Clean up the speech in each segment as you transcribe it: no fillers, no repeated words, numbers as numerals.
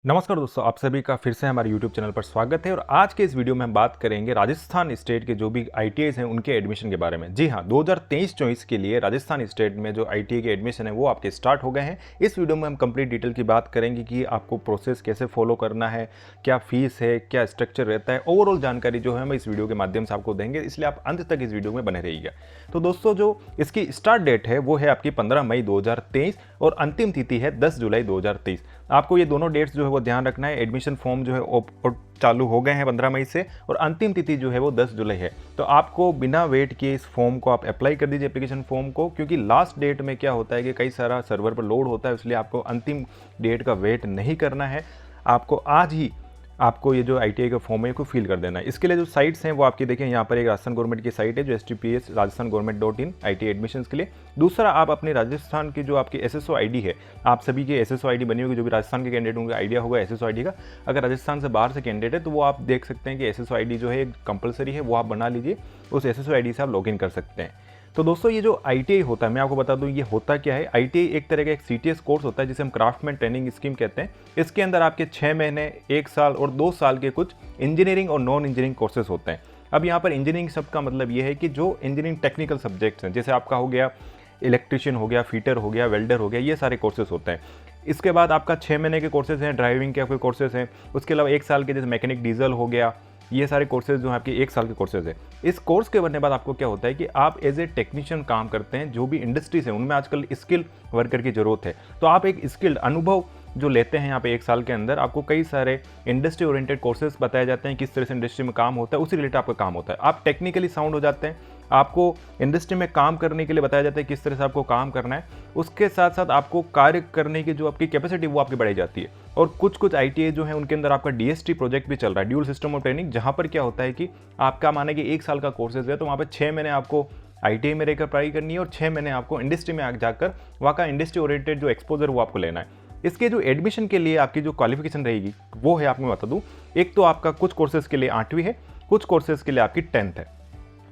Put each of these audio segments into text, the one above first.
नमस्कार दोस्तों, आप सभी का फिर से हमारे YouTube चैनल पर स्वागत है। और आज के इस वीडियो में हम बात करेंगे राजस्थान स्टेट के जो भी ITIs हैं उनके एडमिशन के बारे में। जी हाँ, 2023-24 के लिए राजस्थान स्टेट में जो ITI के एडमिशन है वो आपके स्टार्ट हो गए हैं। इस वीडियो में हम कंप्लीट डिटेल की बात करेंगे कि आपको प्रोसेस कैसे फॉलो करना है, क्या फीस है, क्या स्ट्रक्चर रहता है। ओवरऑल जानकारी जो है हम इस वीडियो के माध्यम से आपको देंगे, इसलिए आप अंत तक इस वीडियो में बने रहिएगा। तो दोस्तों, जो इसकी स्टार्ट डेट है वो है आपकी 15 मई 2023 और अंतिम तिथि है 10 जुलाई 2023। आपको ये दोनों डेट्स जो है वो ध्यान रखना है। एडमिशन फॉर्म जो है चालू हो गए हैं 15 मई से और अंतिम तिथि जो है वो 10 जुलाई है। तो आपको बिना वेट किए इस फॉर्म को आप अप्लाई कर दीजिए, एप्लीकेशन फॉर्म को, क्योंकि लास्ट डेट में क्या होता है कि कई सारा सर्वर पर लोड होता है, इसलिए आपको अंतिम डेट का वेट नहीं करना है। आपको आज ही आपको ये जो ITI का फॉर्म है को फिल कर देना है। इसके लिए जो साइट्स हैं वो आपकी देखें, यहाँ पर एक राजस्थान गवर्नमेंट की साइट है जो https rajasthan.government.in ITI एडमिशन्स के लिए। दूसरा, आप अपने राजस्थान की जो आपकी SSO ID है, आप सभी की SSO ID बनी होगी, जो भी राजस्थान के कैंडिडेट होंगे आइडिया होगा SSO ID का। अगर राजस्थान से बाहर से कैंडिडेट है तो वो आप देख सकते हैं कि SSO ID जो है कंपलसरी है, वो आप बना लीजिए। उस SSO ID से आप लॉगिन कर सकते हैं। तो दोस्तों, ये जो ITI होता है, मैं आपको बता दूं ये होता क्या है। ITI एक तरह का एक CTS कोर्स होता है जिसे हम क्राफ्टमैन ट्रेनिंग स्कीम कहते हैं। इसके अंदर आपके 6 महीने, 1 साल और 2 साल के कुछ इंजीनियरिंग और नॉन इंजीनियरिंग कोर्सेज होते हैं। अब यहाँ पर इंजीनियरिंग शब्द का मतलब ये है कि जो इंजीनियरिंग टेक्निकल सब्जेक्ट्स हैं, जैसे आपका हो गया इलेक्ट्रिशियन, हो गया फिटर, हो गया वेल्डर, हो गया, ये सारे कोर्सेज होते हैं। इसके बाद आपका 6 महीने के कोर्सेज हैं, ड्राइविंग के आपके कोर्सेज हैं। उसके अलावा 1 साल के जैसे मैकेनिक डीजल हो गया, ये सारे कोर्सेज जो हैं आपके 1 साल के कोर्सेज है। इस कोर्स के बनने के बाद आपको क्या होता है कि आप एज ए टेक्नीशियन काम करते हैं। जो भी इंडस्ट्रीज हैं उनमें आजकल स्किल वर्कर की जरूरत है, तो आप एक स्किल्ड अनुभव जो लेते हैं यहाँ पे 1 साल के अंदर। आपको कई सारे इंडस्ट्री ओरिएंटेड कोर्सेज बताए जाते हैं, किस तरह से इंडस्ट्री में काम होता है, उसी रिलेटेड आपका काम होता है। आप टेक्निकली साउंड हो जाते हैं, आपको इंडस्ट्री में काम करने के लिए बताया जाता है किस तरह से आपको काम करना है। उसके साथ साथ आपको कार्य करने की जो आपकी कैपेसिटी वो आपकी बढ़ाई जाती है। और कुछ ITI जो है उनके अंदर आपका DST प्रोजेक्ट भी चल रहा है, ड्यूल सिस्टम ऑफ ट्रेनिंग, जहाँ पर क्या होता है कि आपका माने कि 1 साल का कोर्सेज है, तो वहाँ पर 6 महीने आपको ITI में रहकर पढ़ाई करनी है और 6 महीने आपको इंडस्ट्री में जाकर वहाँ का इंडस्ट्री ओरिएंटेड जो एक्सपोजर वो आपको लेना है। इसके जो एडमिशन के लिए आपकी जो क्वालिफिकेशन रहेगी वो है, आपको बता दूं, एक तो आपका कुछ कोर्सेज के लिए 8वीं है, कुछ कोर्सेज के लिए आपकी 10th है।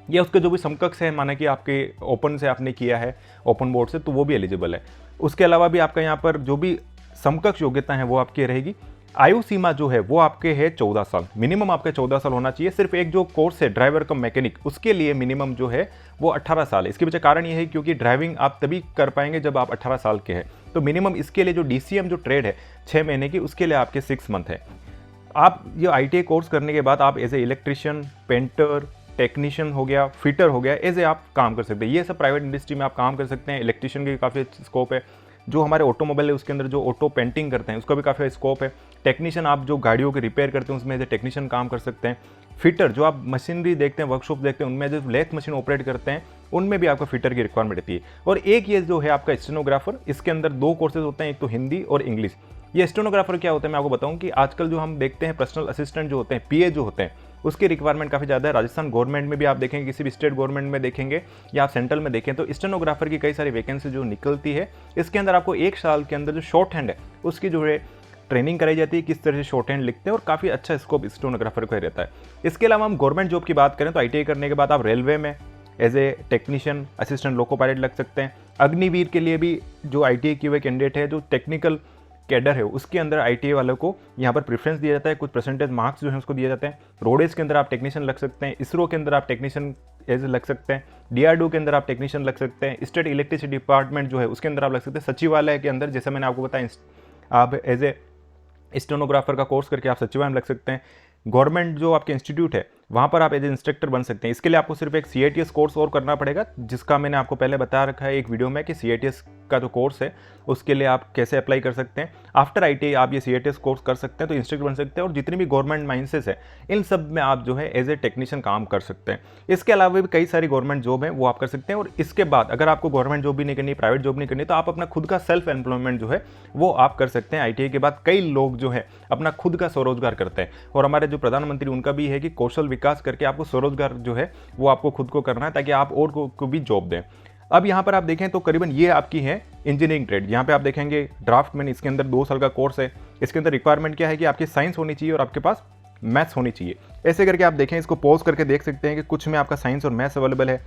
या उसके जो भी समकक्ष है, माना कि आपके ओपन से आपने किया है, ओपन बोर्ड से, तो वो भी एलिजिबल है। उसके अलावा भी आपका यहाँ पर जो भी समकक्ष योग्यता है वो आपकी रहेगी। आयु सीमा जो है वो आपके है 14 साल, मिनिमम आपका 14 साल होना चाहिए। सिर्फ एक जो कोर्स है ड्राइवर कम मैकेनिक, उसके लिए मिनिमम जो है वो 18 साल है। इसके पीछे कारण ये है क्योंकि ड्राइविंग आप तभी कर पाएंगे जब आप 18 साल के हैं। तो मिनिमम इसके लिए जो DCM जो ट्रेड है 6 महीने की, उसके लिए आपके 6 मंथ है। आप ये ITI कोर्स करने के बाद आप as a electrician, painter, technician हो गया, फिटर हो गया, एज ए आप काम कर सकते हैं। ये सब प्राइवेट इंडस्ट्री में आप काम कर सकते हैं। इलेक्ट्रिशियन की काफ़ी स्कोप है। जो हमारे ऑटोमोबाइल है उसके अंदर जो ऑटो पेंटिंग करते हैं उसका भी काफ़ी स्कोप है। टेक्नीशियन, आप जो गाड़ियों के रिपेयर करते हैं उसमें एज ए टेक्नीशियन काम कर सकते हैं। फिटर, जो आप मशीनरी देखते हैं, वर्कशॉप देखते हैं, उनमें जो लेथ मशीन ऑपरेट करते हैं उनमें भी आपको फिटर की रिक्वायरमेंट रहती है। और एक ये जो है आपका स्टेनोग्राफर, इसके अंदर 2 कोर्सेज होते हैं, एक तो हिंदी और इंग्लिश। ये स्टेनोग्राफर क्या होता है मैं आपको बताऊं कि आजकल जो हम देखते हैं पर्सनल असिस्टेंट जो होते हैं, PA जो होते हैं, उसकी रिक्वायरमेंट काफ़ी ज़्यादा है। राजस्थान गवर्नमेंट में भी आप देखेंगे, किसी भी स्टेट गवर्नमेंट में देखेंगे या आप सेंट्रल में देखें, तो स्टेनोग्राफर की कई सारी वैकेंसी जो निकलती है। इसके अंदर आपको 1 साल के अंदर जो शॉर्ट हैंड है उसकी जो है ट्रेनिंग कराई जाती है, किस तरह से शॉर्ट हैंड लिखते हैं, और काफ़ी अच्छा स्कोप स्टेनोग्राफर को रहता है। इसके अलावा हम गवर्नमेंट जॉब की बात करें तो ITI करने के बाद आप रेलवे में as a technician, assistant loco pilot लग सकते हैं। अग्निवीर के लिए भी जो ITI की हुए कैंडिडेट है, जो टेक्निकल कैडर है, उसके अंदर ITI वालों को यहाँ पर प्रेफरेंस दिया जाता है, कुछ परसेंटेज मार्क्स जो है उसको दिए जाते हैं। रोडेज के अंदर आप टेक्नीशियन लग सकते हैं, इसरो के अंदर आप टेक्नीशियन एज लग सकते हैं, DRDO के अंदर आप टेक्नीशियन लग सकते हैं, स्टेट इलेक्ट्रिसिटी डिपार्टमेंट जो है उसके अंदर आप लग सकते हैं, सचिवालय के अंदर, जैसे मैंने आपको बताया, आप एज ए स्टेनोग्राफर का कोर्स करके आप सचिवालय में लग सकते हैं। गवर्नमेंट जो आपके इंस्टीट्यूट है वहाँ पर आप एज इंस्ट्रक्टर बन सकते हैं। इसके लिए आपको सिर्फ एक CITS कोर्स और करना पड़ेगा, जिसका मैंने आपको पहले बता रखा है एक वीडियो में कि CITS का जो कोर्स है उसके लिए आप कैसे अप्लाई कर सकते हैं। आफ्टर ITI आप ये CITS कोर्स कर सकते हैं, तो इंस्ट्रक्टर बन सकते हैं। और जितनी भी गवर्नमेंट माइंसेस है इन सब में आप जो है एज ए टेक्नीशियन काम कर सकते हैं। इसके अलावा भी कई सारी गवर्नमेंट जॉब है वो आप कर सकते हैं। और इसके बाद अगर आपको गवर्नमेंट जॉब भी नहीं करनी, प्राइवेट जॉब नहीं करनी, तो आप अपना खुद का सेल्फ एम्प्लॉयमेंट जो है वो आप कर सकते हैं। ITI के बाद कई लोग जो है अपना खुद का स्वरोजगार करते हैं, और हमारे जो प्रधानमंत्री उनका भी है कि कौशल विकास करके आपको स्वरोजगार जो है वो आपको खुद को करना है, ताकि आप और को भी जॉब दें। अब यहाँ पर आप देखें तो करीबन ये आपकी है इंजीनियरिंग ट्रेड। यहाँ पे आप देखेंगे ड्राफ्टमैन, इसके अंदर 2 साल का कोर्स है। इसके अंदर रिक्वायरमेंट क्या है कि आपकी साइंस होनी चाहिए और आपके पास मैथ्स होनी चाहिए। ऐसे करके आप देखें, इसको पॉज करके देख सकते हैं कि कुछ में आपका साइंस और मैथ्स अवेलेबल है,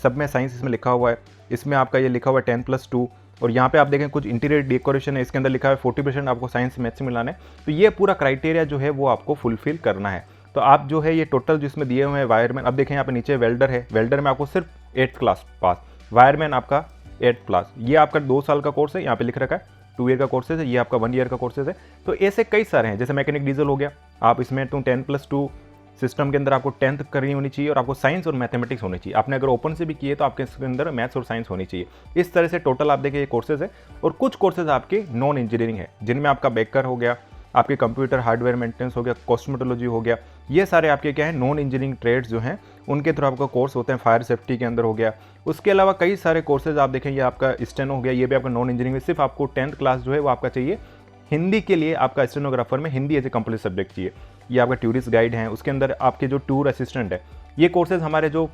सब में साइंस इसमें लिखा हुआ है। इसमें आपका ये लिखा हुआ है 10+2, और यहाँ पे आप देखें कुछ इंटीरियर डेकोरेशन है, इसके अंदर लिखा है 40% आपको साइंस मैथ्स में मिलाना है। तो ये पूरा क्राइटेरिया जो है वो आपको फुलफिल करना है। तो आप जो है ये टोटल जिसमें दिए हुए हैं वायरमैन, अब देखें यहाँ पे नीचे वेल्डर है, वेल्डर में आपको सिर्फ 8th क्लास पास, वायरमैन आपका 8th क्लास। ये आपका 2 साल का कोर्स है, यहाँ पे लिख रखा है 2 ईयर का कोर्सेज है, ये आपका 1 ईयर का कोर्सेज है। तो ऐसे कई सारे हैं, जैसे मैकेनिक डीजल हो गया, आप इसमें तो 10+2 सिस्टम के अंदर आपको 10th करनी होनी चाहिए और आपको साइंस और मैथमेटिक्स होनी चाहिए। आपने अगर ओपन से भी किए तो आपके इसके अंदर मैथ्स और साइंस होनी चाहिए। इस तरह से टोटल आप देखिए ये कोर्सेज है। और कुछ कोर्सेज आपके नॉन इंजीनियरिंग है, जिनमें आपका बेकर हो गया, आपके कंप्यूटर हार्डवेयर मेंटेनेंस हो गया, कॉस्मेटोलॉजी हो गया, ये सारे आपके क्या है नॉन इंजीनियरिंग ट्रेड्स जो हैं उनके थ्रू आपका कोर्स होते हैं। फायर सेफ्टी के अंदर हो गया। उसके अलावा कई सारे कोर्सेज आप देखें, ये आपका स्टेनो हो गया, ये भी आपका नॉन इंजीनियरिंग में, सिर्फ आपको 10th क्लास जो है वो आपका चाहिए। हिंदी के लिए आपका स्टेनोग्राफर में Hindi as a compulsory subject चाहिए। ये आपका टूरिस्ट गाइड है, उसके अंदर आपके जो टूर असिस्टेंट है, ये कोर्सेज हमारे जो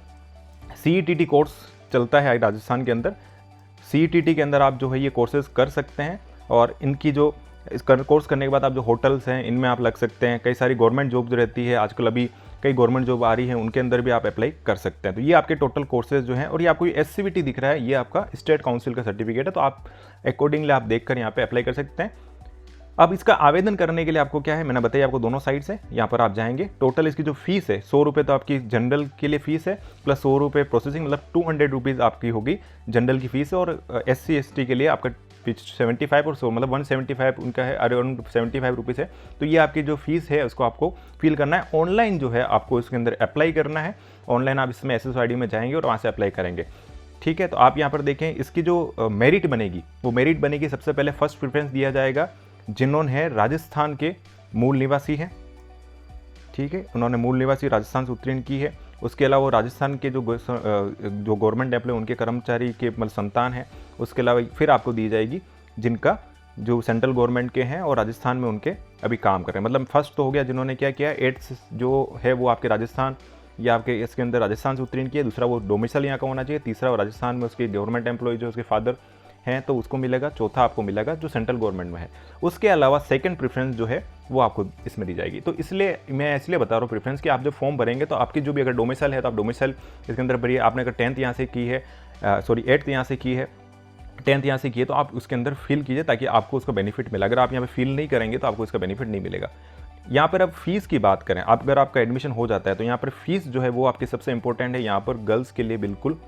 CETT कोर्स चलता है राजस्थान के अंदर, CETT के अंदर आप जो है ये कोर्सेज कर सकते हैं। और इनकी जो इस कोर्स करने के बाद आप जो होटल्स हैं इनमें आप लग सकते हैं। कई सारी गवर्नमेंट जॉब रहती है आजकल, अभी कई गवर्नमेंट जॉब आ रही है, उनके अंदर भी आप अप्लाई कर सकते हैं। तो ये आपके टोटल कोर्सेज जो हैं। और ये आपको SCVT दिख रहा है, ये आपका स्टेट काउंसिल का सर्टिफिकेट है, तो आप अकॉर्डिंगली आप देखकर यहाँ पे अप्लाई कर सकते हैं। अब इसका आवेदन करने के लिए आपको क्या है, मैंने बताया आपको दोनों साइड से, यहाँ पर आप जाएंगे। टोटल इसकी जो फीस है 100 रुपये तो आपकी जनरल के लिए फीस है, प्लस 100 रुपये प्रोसेसिंग, मतलब 200 रुपीज़ आपकी होगी जनरल की फीस है। और SC ST के लिए आपका 75 और 100 मतलब 175 उनका है, अराउंड 75 रुपीज़ है। तो ये आपकी जो फीस है उसको आपको फिल करना है। ऑनलाइन जो है आपको इसके अंदर अप्लाई करना है। ऑनलाइन आप इसमें SSID में जाएंगे और वहाँ से अप्लाई करेंगे। ठीक है, तो आप यहाँ पर देखें इसकी जो मेरिट बनेगी, वो मेरिट बनेगी सबसे पहले फर्स्ट प्रेफरेंस दिया जाएगा जिन्होंने है राजस्थान के मूल निवासी हैं। ठीक है, उन्होंने मूल निवासी राजस्थान से उत्तीर्ण की है। उसके अलावा राजस्थान के जो गवर्नमेंट एम्प्लॉय उनके कर्मचारी के मतलब संतान हैं। उसके अलावा फिर आपको दी जाएगी जिनका जो सेंट्रल गवर्नमेंट के हैं और राजस्थान में उनके अभी काम कर रहे हैं। मतलब फर्स्ट तो हो गया जिन्होंने क्या किया, 8th जो है वो आपके राजस्थान या आपके इसके अंदर राजस्थान से उत्तीर्ण किया। दूसरा वो डोमिसाइल यहाँ का होना चाहिए। तीसरा वो राजस्थान में उसके गवर्नमेंट एम्प्लॉय जो उसके फादर हैं तो उसको मिलेगा। चौथा आपको मिलेगा जो सेंट्रल गवर्नमेंट में है। उसके अलावा सेकंड प्रेफरेंस जो है वो आपको इसमें दी जाएगी। तो इसलिए मैं इसलिए बता रहा हूँ प्रेफरेंस कि आप जब फॉर्म भरेंगे तो आपकी जो भी अगर डोमिसाइल है तो आप डोमिसाइल इसके अंदर भरिए। आपने अगर 10th यहाँ से की है, 8th यहाँ से की है, 10th यहाँ से की है, तो आप उसके अंदर फिल कीजिए ताकि आपको उसका बेनिफिट मिले। अगर आप यहाँ पे फिल नहीं करेंगे तो आपको इसका बेनिफिट नहीं मिलेगा। यहाँ पर अब फीस की बात करें, आप अगर आपका एडमिशन हो जाता है तो यहाँ पर फीस जो है वो आपकी सबसे इंपॉर्टेंट है। यहाँ पर गर्ल्स के लिए बिल्कुल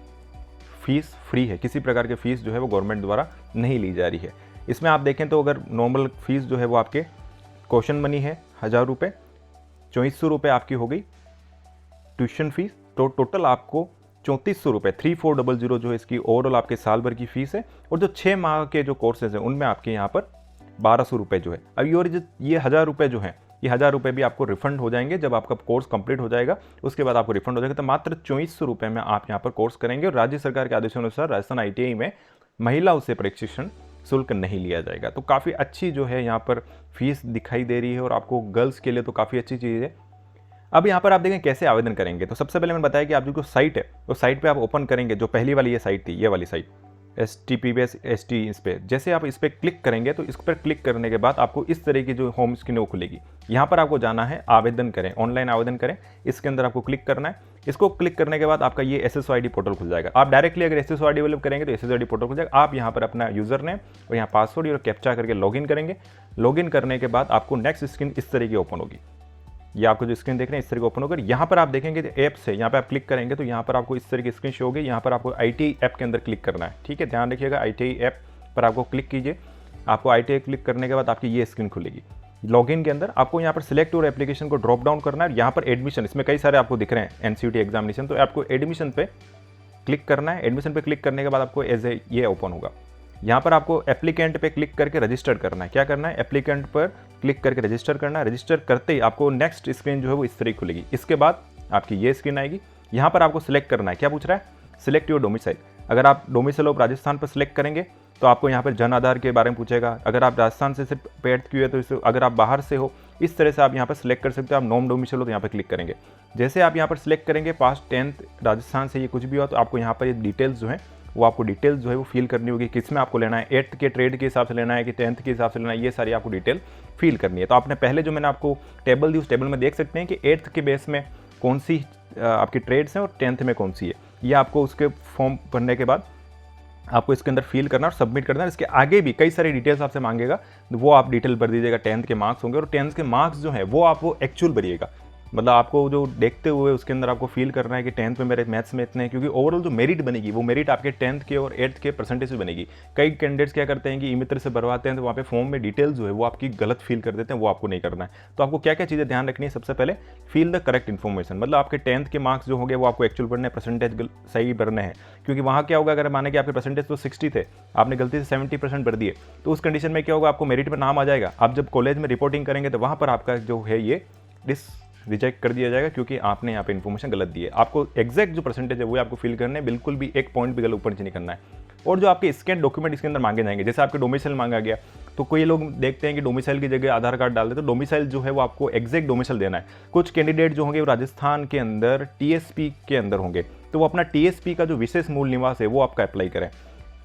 फीस फ्री है, किसी प्रकार की फीस जो है वो गवर्नमेंट द्वारा नहीं ली जा रही है। इसमें आप देखें तो अगर नॉर्मल फीस जो है वो आपके क्वेश्चन मनी है 1000 रुपये, 2400 रुपये आपकी हो गई ट्यूशन फीस, तो टोटल आपको 3400 रुपये 3400 जो है इसकी ओवरऑल आपके साल भर की फीस है। और जो 6 माह के जो कोर्सेज हैं उनमें आपके यहाँ पर 1200 रुपये जो है। अब ये 1000 रुपये जो हैं, ये 1000 रुपये भी आपको रिफंड हो जाएंगे जब आपका कोर्स कंप्लीट हो जाएगा। उसके बाद आपको रिफंड हो जाएगा। तो मात्र 2400 रुपये में आप यहाँ पर कोर्स करेंगे। और राज्य सरकार के आदेशानुसार राजस्थान ITI में महिलाओं से प्रशिक्षण शुल्क नहीं लिया जाएगा। तो काफ़ी अच्छी जो है यहाँ पर फीस दिखाई दे रही है और आपको गर्ल्स के लिए तो काफ़ी अच्छी चीज़ है। अब यहाँ पर आप देखें कैसे आवेदन करेंगे। तो सबसे पहले मैंने बताया कि आप जो साइट है उस साइट पे आप ओपन करेंगे। जो पहली वाली ये साइट थी, ये वाली साइट HTTPS ST इस पर जैसे आप इस पर क्लिक करेंगे तो इस पर क्लिक करने के बाद आपको इस तरह की जो होम स्क्रीन वो खुलेगी। यहाँ पर आपको जाना है आवेदन करें, ऑनलाइन आवेदन करें, इसके अंदर आपको क्लिक करना है। इसको क्लिक करने के बाद आपका ये SSID पोर्टल खुल जाएगा। आप डायरेक्टली अगर SSID डेवलप करेंगे तो SSID पोर्टल खुल जाएगा। आप यहाँ पर अपना यूजर नेम और यहाँ पासवर्ड और कैप्चा करके लॉगिन करेंगे। लॉगिन करने के बाद आपको नेक्स्ट स्क्रीन इस तरह की ओपन होगी। ये आपको जो स्क्रीन देख रहे हैं इस तरह की ओपन होकर यहाँ पर आप देखेंगे ऐप से, यहाँ पे आप क्लिक करेंगे तो यहाँ पर आपको इस तरह की स्क्रीन शो होगी। यहाँ पर आपको ITI ऐप के अंदर क्लिक करना है। ठीक है, ध्यान रखिएगा, ITI ऐप पर आपको क्लिक कीजिए। आपको ITI क्लिक करने के बाद आपकी ये स्क्रीन खुलेगी। लॉगिन के अंदर आपको यहाँ पर सिलेक्ट और एप्लीकेशन को ड्रॉप डाउन करना है। यहाँ पर एडमिशन, इसमें कई सारे आपको दिख रहे हैं NCERT एग्जामिनेशन, तो आपको एडमिशन पे क्लिक करना है। एडमिशन पे क्लिक करने के बाद आपको एज ए ये ओपन होगा। यहाँ पर आपको एप्लीकेंट पे क्लिक करके रजिस्टर करना है। क्या करना है, एप्लीकेंट पर क्लिक करके रजिस्टर करना है। रजिस्टर करते ही आपको नेक्स्ट स्क्रीन जो है वो इस तरह खुलेगी। इसके बाद आपकी ये स्क्रीन आएगी। यहाँ पर आपको सिलेक्ट करना है, क्या पूछ रहा है, सिलेक्ट योर डोमिसाइल। अगर आप डोमिसाइल ऑफ राजस्थान पर सिलेक्ट करेंगे तो आपको यहाँ पर जन आधार के बारे में पूछेगा। अगर आप राजस्थान से सिर्फ पेड क्यों है तो इसे, अगर आप बाहर से हो, इस तरह से आप यहाँ पर सिलेक्ट कर सकते हो। आप नॉन डोमिसाइल हो तो यहाँ पर क्लिक करेंगे। जैसे आप यहाँ पर सिलेक्ट करेंगे पास्ट 10th राजस्थान से ये कुछ भी हो तो आपको यहाँ पर ये डिटेल्स जो है वो आपको डिटेल्स जो है वो फिल करनी होगी। किस में आपको लेना है, 8th के ट्रेड के हिसाब से लेना है कि 10th के हिसाब से लेना है, ये सारी आपको डिटेल फिल करनी है। तो आपने पहले जो मैंने आपको टेबल दी उस टेबल में देख सकते हैं कि 8th के बेस में कौन सी आपकी ट्रेड्स हैं और 10th में कौन सी है। ये आपको उसके फॉर्म भरने के बाद आपको इसके अंदर फिल करना और सबमिट करना है। इसके आगे भी कई सारी डिटेल्स आपसे मांगेगा, वो आप डिटेल भर दीजिएगा। 10th के मार्क्स होंगे और 10th के मार्क्स जो है वो आप वो एक्चुअल भरिएगा, मतलब आपको जो देखते हुए उसके अंदर आपको फील करना है कि 10th में मेरे मैथ्स में इतने हैं, क्योंकि ओवरऑल जो मेरिट बनेगी वो मेरिट आपके 10th के और 8th के परसेंटेज से बनेगी। कई कैंडिडेट्स क्या करते हैं कि ई मित्र से भरवाते हैं तो वहाँ पे फॉर्म में डिटेल्स जो है वो आपकी गलत फील कर देते हैं, वो आपको नहीं करना है। तो आपको क्या क्या चीज़ें ध्यान रखनी है, सबसे पहले फील द करेक्ट इन्फॉर्मेशन, मतलब आपके 10th के मार्क्स जो होंगे वो आपको एक्चुअल भरने हैं, परसेंटेज सही भरने हैं। क्योंकि वहाँ क्या होगा, अगर माने कि आपके परसेंटेज तो 60 थे, आपने गलती से 70% भर दिए, तो उस कंडीशन में क्या होगा, आपको मेरिट में नाम आ जाएगा। आप जब कॉलेज में रिपोर्टिंग करेंगे तो वहाँ पर आपका जो है ये रिजेक्ट कर दिया जाएगा, क्योंकि आपने यहाँ पे इन्फॉर्मेशन गलत दी है। आपको एग्जैक्ट जो परसेंटेज है वो आपको फिल करने है, बिल्कुल भी एक पॉइंट भी गलत ऊपर नीचे नहीं करना है। और जो आपके स्कैन डॉक्यूमेंट इसके अंदर मांगे जाएंगे, जैसे आपके डोमिसाइल मांगा गया, तो कोई लोग देखते हैं कि डोमिसाइल की जगह आधार कार्ड डाल देते, तो डोमिसाइल जो है वो आपको एग्जैक्ट डोमिसाइल देना है। कुछ कैंडिडेट जो होंगे वो राजस्थान के अंदर टीएसपी के अंदर होंगे, तो वो अपना टीएसपी का जो विशेष मूल निवास है वो आपका अप्लाई करें।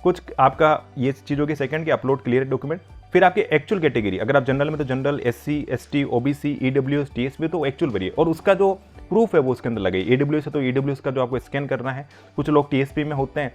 कुछ आपका ये चीज़ों की सेकंड की अपलोड क्लियर डॉक्यूमेंट। फिर आपकी एक्चुअल कैटेगरी, अगर आप जनरल में तो general, SC, ST, OBC, EWS, TSP, तो एक्चुअल भरिए और उसका जो प्रूफ है वो उसके अंदर लगे। ईडब्ल्यूएस है तो ईडब्ल्यूएस का जो आपको स्कैन करना है। कुछ लोग टीएसपी में होते हैं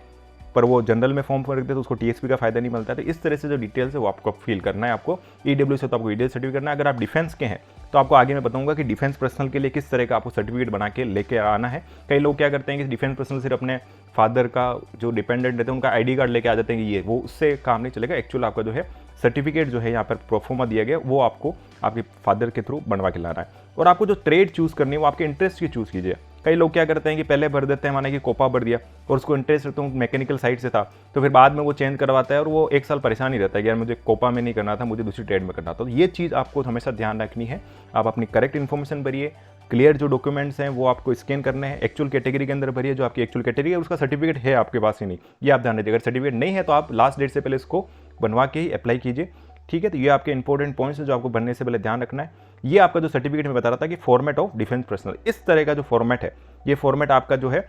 पर वो जनरल में फॉर्म भर देते हैं तो उसको टीएसपी का फायदा नहीं मिलता है। तो इस तरह से जो डिटेल्स है वो आपको फिल करना है। आपको ईडब्ल्यूएस है तो आपको ईडब्ल्यूएस सर्टिफिकेट करना है। अगर आप डिफेंस के हैं तो आपको आगे मैं बताऊंगा कि डिफेंस पर्सनल के लिए किस तरह का आपको सर्टिफिकेट बना के लेके आना है। कई लोग क्या करते हैं कि डिफेंस पर्सनल सिर्फ अपने फादर का जो डिपेंडेंट रहते हैं उनका आईडी कार्ड लेके आ जाते हैं कि ये वो, उससे काम नहीं चलेगा। एक्चुअल आपका जो है सर्टिफिकेट जो है यहाँ पर प्रोफोमा दिया गया वो आपको आपके फादर के थ्रू बनवा के लाना है। और आपको जो ट्रेड चूज़ करनी है वो आपके इंटरेस्ट की चूज़ कीजिए। कई लोग क्या करते हैं कि पहले भर देते हैं, माने कि कोपा भर दिया और उसको इंटरेस्ट तो मैकेनिकल साइड से था, तो फिर बाद में वो चेंज करवाता है और वो एक साल परेशान ही रहता है कि यार मुझे कोपा में नहीं करना था, मुझे दूसरी ट्रेड में करना था। तो ये चीज़ आपको हमेशा ध्यान रखनी है। आप अपनी करेक्ट इन्फॉर्मेशन भरिए, क्लियर जो डॉक्यूमेंट्स हैं वो आपको स्कैन करने हैं, एक्चुअल कैटेगरी के अंदर भरिए, जो आपकी एक्चुअल कैटेगरी है उसका सर्टिफिकेट है आपके पास ही नहीं, ये आप ध्यान रखिए। अगर सर्टिफिकेट नहीं है तो आप लास्ट डेट से पहले इसको बनवा के ही अप्लाई कीजिए, ठीक है। तो ये आपके इंपॉर्टेंट पॉइंट्स है जो आपको बनने से पहले ध्यान रखना है। ये आपका जो सर्टिफिकेट में बता रहा था कि फॉर्मेट ऑफ डिफेंस पर्सनल, इस तरह का जो फॉर्मेट है, ये फॉर्मेट आपका जो है,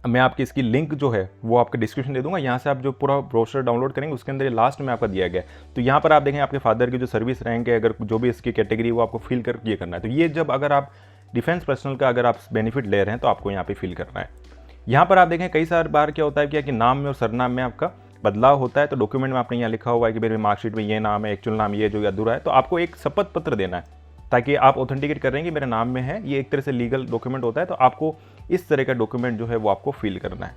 मैं आपकी इसकी लिंक जो है वो आपके डिस्क्रिप्शन दे दूंगा। यहाँ से आप जो पूरा ब्रोशर डाउनलोड करेंगे उसके अंदर ये लास्ट में आपका दिया गया है। तो यहाँ पर आप देखें आपके फादर की जो सर्विस रैंक है, अगर जो भी इसकी कैटेगरी वो आपको फिल कर ये करना है। तो ये जब अगर आप डिफेंस पर्सनल का अगर आप बेनिफिट ले रहे हैं तो आपको यहाँ पे फिल करना है। यहाँ पर आप देखें कई सारी बार क्या होता है क्या कि नाम में और सरनाम में आपका बदलाव होता है। तो डॉक्यूमेंट में आपने यहाँ लिखा हुआ है कि मेरे मार्कशीट में ये नाम है, एक्चुअल नाम ये जो अधूरा है, तो आपको एक शपथ पत्र देना है ताकि आप ऑथेंटिकेट कर रहे हैं कि मेरे नाम में है। ये एक तरह से लीगल डॉक्यूमेंट होता है, तो आपको इस तरह का डॉक्यूमेंट जो है वो आपको फिल करना है।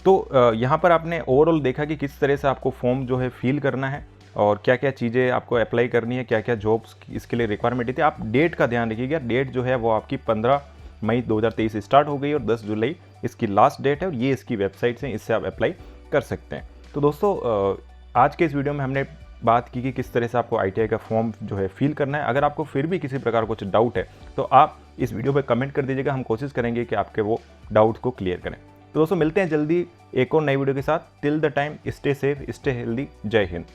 तो यहाँ पर आपने ओवरऑल देखा कि किस तरह से आपको फॉर्म जो है फिल करना है और क्या क्या चीज़ें आपको अप्लाई करनी है, क्या क्या जॉब्स इसके लिए रिक्वायरमेंट थी। आप डेट का ध्यान रखिएगा, डेट जो है वो आपकी 15 मई 2023 स्टार्ट हो गई और 10 जुलाई इसकी लास्ट डेट है और ये इसकी वेबसाइट है, इससे आप अप्लाई कर सकते हैं। तो दोस्तों आज के इस वीडियो में हमने बात की कि किस तरह से आपको ITI का फॉर्म जो है फिल करना है। अगर आपको फिर भी किसी प्रकार कुछ डाउट है तो आप इस वीडियो पर कमेंट कर दीजिएगा, हम कोशिश करेंगे कि आपके वो डाउट को क्लियर करें। तो दोस्तों मिलते हैं जल्दी एक और नई वीडियो के साथ। Till the time stay safe, stay healthy, जय हिंद।